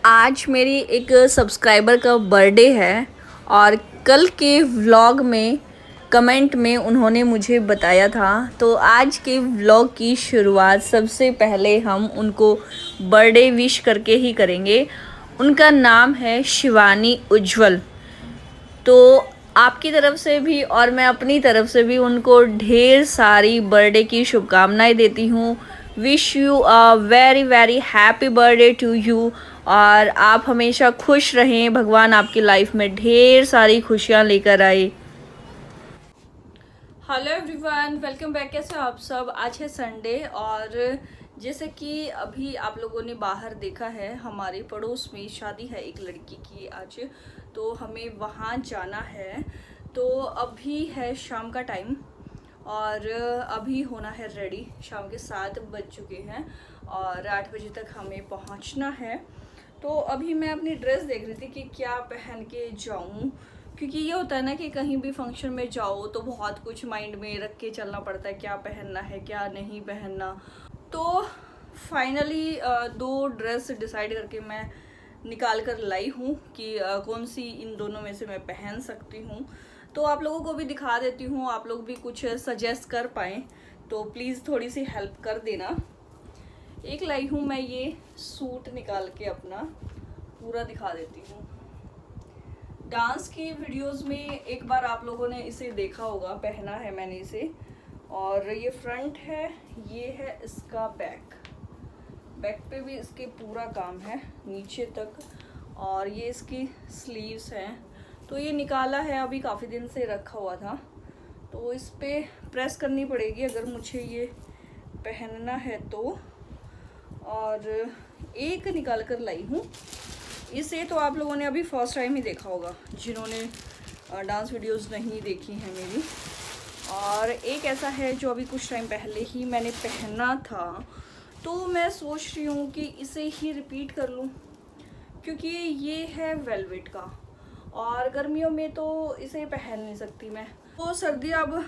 आज मेरी एक सब्सक्राइबर का बर्थडे है और कल के व्लॉग में कमेंट में उन्होंने मुझे बताया था, तो आज के व्लॉग की शुरुआत सबसे पहले हम उनको बर्थडे विश करके ही करेंगे। उनका नाम है शिवानी उज्ज्वल। तो आपकी तरफ से भी और मैं अपनी तरफ से भी उनको ढेर सारी बर्थडे की शुभकामनाएं देती हूँ। Wish you a very very happy birthday to you और आप हमेशा खुश रहें। भगवान आपकी लाइफ में ढेर सारी खुशियाँ लेकर आए। Hello everyone, welcome back. कैसे हो आप सब? आज है संडे और जैसे कि अभी आप लोगों ने बाहर देखा है, हमारे पड़ोस में शादी है एक लड़की की आज, तो हमें वहाँ जाना है। तो अभी है शाम का टाइम और अभी होना है रेडी। शाम के 7 बज चुके हैं और 8 बजे तक हमें पहुँचना है। तो अभी मैं अपनी ड्रेस देख रही थी कि क्या पहन के जाऊँ, क्योंकि ये होता है ना कि कहीं भी फंक्शन में जाओ तो बहुत कुछ माइंड में रख के चलना पड़ता है, क्या पहनना है क्या नहीं पहनना। तो फाइनली 2 ड्रेस डिसाइड करके मैं निकाल कर लाई हूँ कि कौन सी इन दोनों में से मैं पहन सकती हूँ। तो आप लोगों को भी दिखा देती हूँ, आप लोग भी कुछ सजेस्ट कर पाएँ तो प्लीज़ थोड़ी सी हेल्प कर देना। एक लाई हूँ मैं ये सूट, निकाल के अपना पूरा दिखा देती हूँ। डांस की वीडियोस में एक बार आप लोगों ने इसे देखा होगा, पहना है मैंने इसे। और ये फ्रंट है, ये है इसका बैक पे भी इसके पूरा काम है नीचे तक, और ये इसकी स्लीव्स हैं। तो ये निकाला है, अभी काफ़ी दिन से रखा हुआ था, तो इस पे प्रेस करनी पड़ेगी अगर मुझे ये पहनना है तो। और एक निकाल कर लाई हूँ इसे, तो आप लोगों ने अभी फर्स्ट टाइम ही देखा होगा जिन्होंने डांस वीडियोस नहीं देखी हैं मेरी। और एक ऐसा है जो अभी कुछ टाइम पहले ही मैंने पहना था, तो मैं सोच रही हूँ कि इसे ही रिपीट कर लूँ, क्योंकि ये है वेलवेट का और गर्मियों में तो इसे पहन नहीं सकती मैं। तो सर्दी अब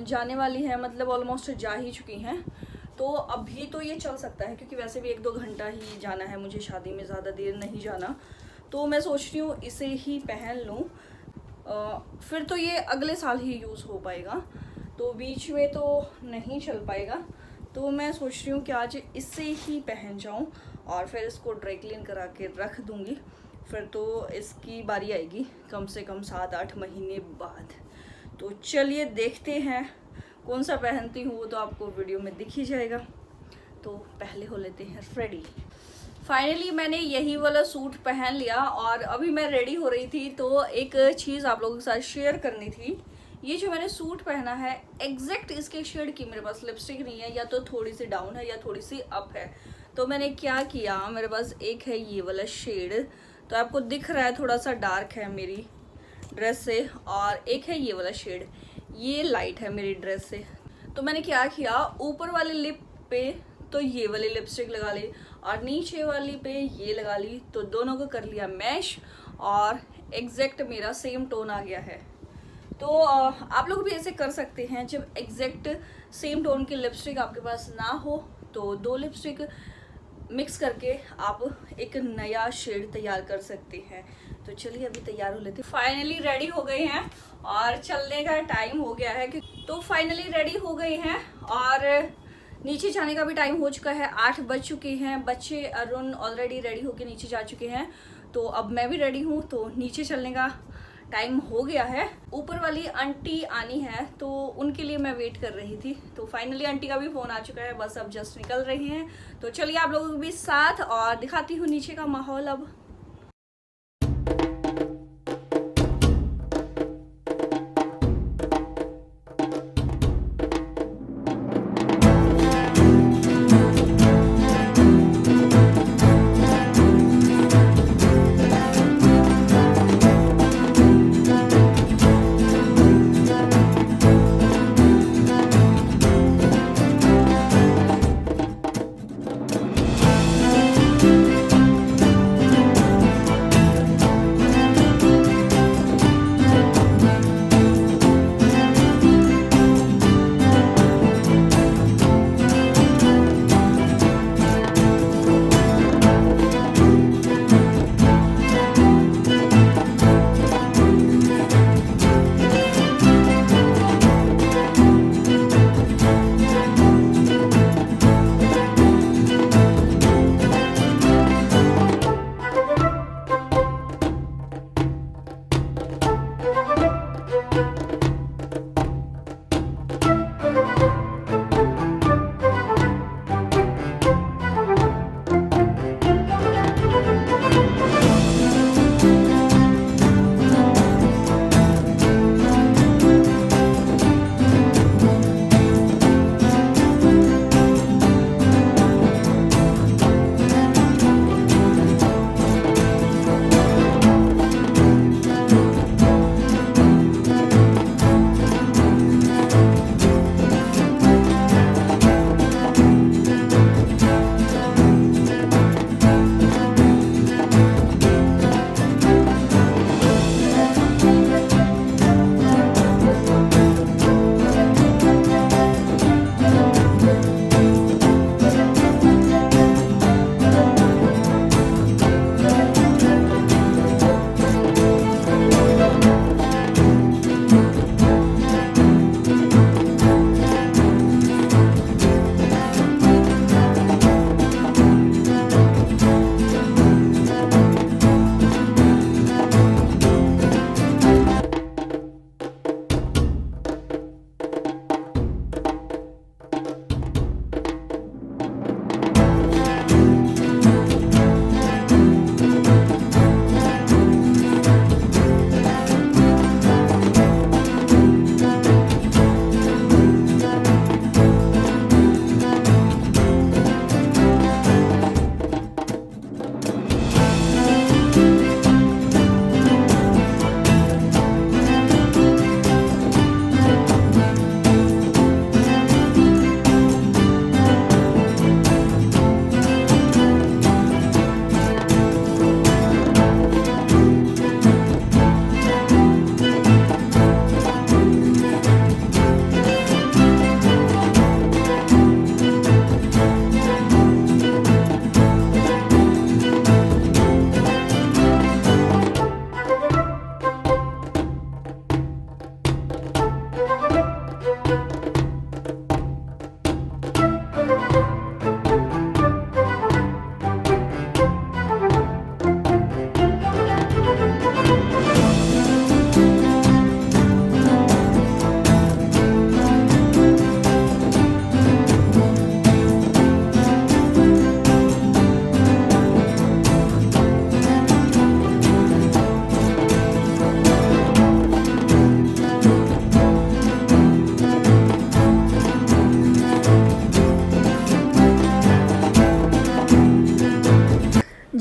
जाने वाली है, मतलब ऑलमोस्ट जा ही चुकी हैं, तो अभी तो ये चल सकता है, क्योंकि वैसे भी 1-2 घंटा ही जाना है मुझे शादी में, ज़्यादा देर नहीं जाना। तो मैं सोच रही हूँ इसे ही पहन लूँ, फिर तो ये अगले साल ही यूज़ हो पाएगा, तो बीच में तो नहीं चल पाएगा। तो मैं सोच रही हूँ कि आज इससे ही पहन जाऊँ और फिर इसको ड्राई क्लीन करा के रख दूँगी। फिर तो इसकी बारी आएगी कम से कम 7-8 महीने बाद। तो चलिए देखते हैं कौन सा पहनती हूँ, वो तो आपको वीडियो में दिख ही जाएगा। तो पहले हो लेते हैं रेडी। फाइनली मैंने यही वाला सूट पहन लिया और अभी मैं रेडी हो रही थी, तो एक चीज़ आप लोगों के साथ शेयर करनी थी। ये जो मैंने सूट पहना है, एग्जैक्ट इसके शेड की मेरे पास लिपस्टिक नहीं है, या तो थोड़ी सी डाउन है या थोड़ी सी अप है। तो मैंने क्या किया, मेरे पास एक है ये वाला शेड, तो आपको दिख रहा है थोड़ा सा डार्क है मेरी ड्रेस से, और एक है ये वाला शेड, ये लाइट है मेरी ड्रेस से। तो मैंने क्या किया, ऊपर वाले लिप पे तो ये वाली लिपस्टिक लगा ली और नीचे वाली पे ये लगा ली, तो दोनों को कर लिया मैश और एग्जैक्ट मेरा सेम टोन आ गया है। तो आप लोग भी ऐसे कर सकते हैं, जब एग्जैक्ट सेम टोन की लिपस्टिक आपके पास ना हो तो 2 लिपस्टिक मिक्स करके आप एक नया शेड तैयार कर सकते हैं। तो चलिए अभी तैयार हो लेते हैं। फाइनली रेडी हो गए हैं और चलने का टाइम हो गया है। तो फाइनली रेडी हो गए हैं और नीचे जाने का भी टाइम हो चुका है, 8 बज चुके हैं। बच्चे अरुण ऑलरेडी रेडी होके नीचे जा चुके हैं, तो अब मैं भी रेडी हूँ, तो नीचे चलने का टाइम हो गया है। ऊपर वाली आंटी आनी है, तो उनके लिए मैं वेट कर रही थी। तो फाइनली आंटी का भी फ़ोन आ चुका है, बस अब जस्ट निकल रहे हैं। तो चलिए आप लोगों को भी साथ और दिखाती हूँ नीचे का माहौल अब।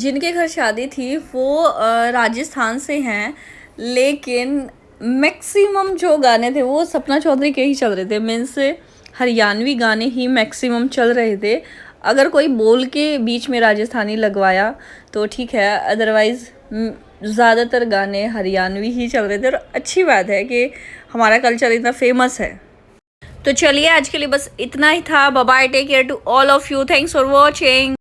जिनके घर शादी थी वो राजस्थान से हैं, लेकिन मैक्सिमम जो गाने थे वो सपना चौधरी के ही चल रहे थे। मीन्स हरियाणवी गाने ही मैक्सिमम चल रहे थे। अगर कोई बोल के बीच में राजस्थानी लगवाया तो ठीक है, अदरवाइज़ ज़्यादातर गाने हरियाणवी ही चल रहे थे। और अच्छी बात है कि हमारा कल्चर इतना फेमस है। तो चलिए आज के लिए बस इतना ही था। Bye bye, take care to all of you, thanks for watching.